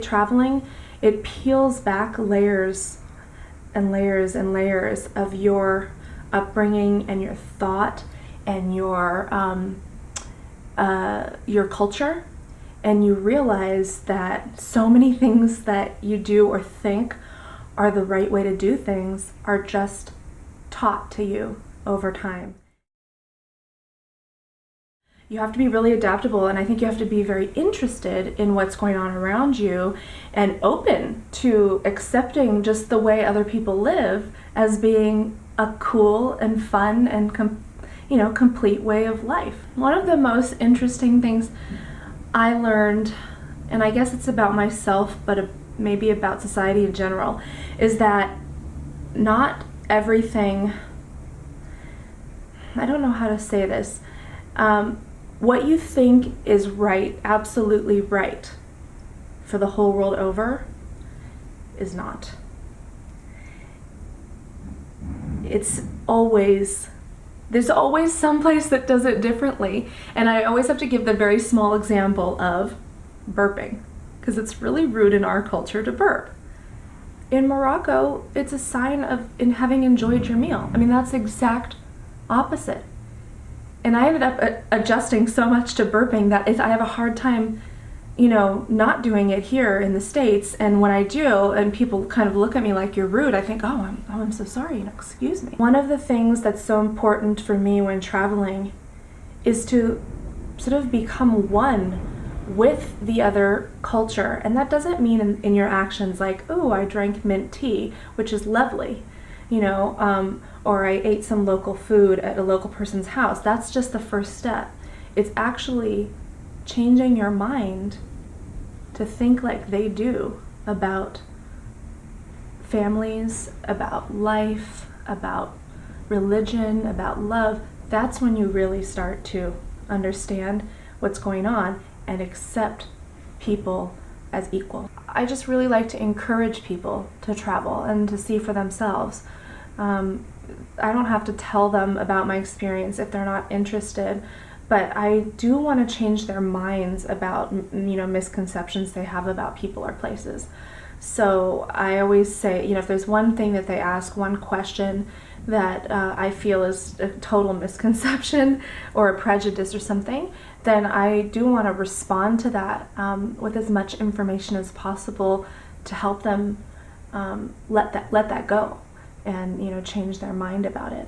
Traveling, it peels back layers and layers and layers of your upbringing and your thought and your culture, and you realize that so many things that you do or think are the right way to do things are just taught to you over time. You have to be really adaptable, and I think you have to be very interested in what's going on around you and open to accepting just the way other people live as being a cool and fun and complete way of life. One of the most interesting things I learned, and I guess it's about myself, but maybe about society in general, is that not everything, I don't know how to say this, what you think is right, absolutely right, for the whole world over, is not. There's always some place that does it differently. And I always have to give the very small example of burping, because it's really rude in our culture to burp. In Morocco, it's a sign of having enjoyed your meal. I mean, that's the exact opposite. And I ended up adjusting so much to burping that I have a hard time, not doing it here in the States. And when I do, and people kind of look at me like you're rude, I think, I'm so sorry, excuse me. One of the things that's so important for me when traveling is to sort of become one with the other culture. And that doesn't mean in your actions like, oh, I drank mint tea, which is lovely, or I ate some local food at a local person's house. That's just the first step. It's actually changing your mind to think like they do about families, about life, about religion, about love. That's when you really start to understand what's going on and accept people as equal. I just really like to encourage people to travel and to see for themselves. I don't have to tell them about my experience if they're not interested, but I do want to change their minds about misconceptions they have about people or places. So I always say, if there's one thing that they ask, one question that I feel is a total misconception or a prejudice or something, then I do want to respond to that with as much information as possible to help them let that go and change their mind about it.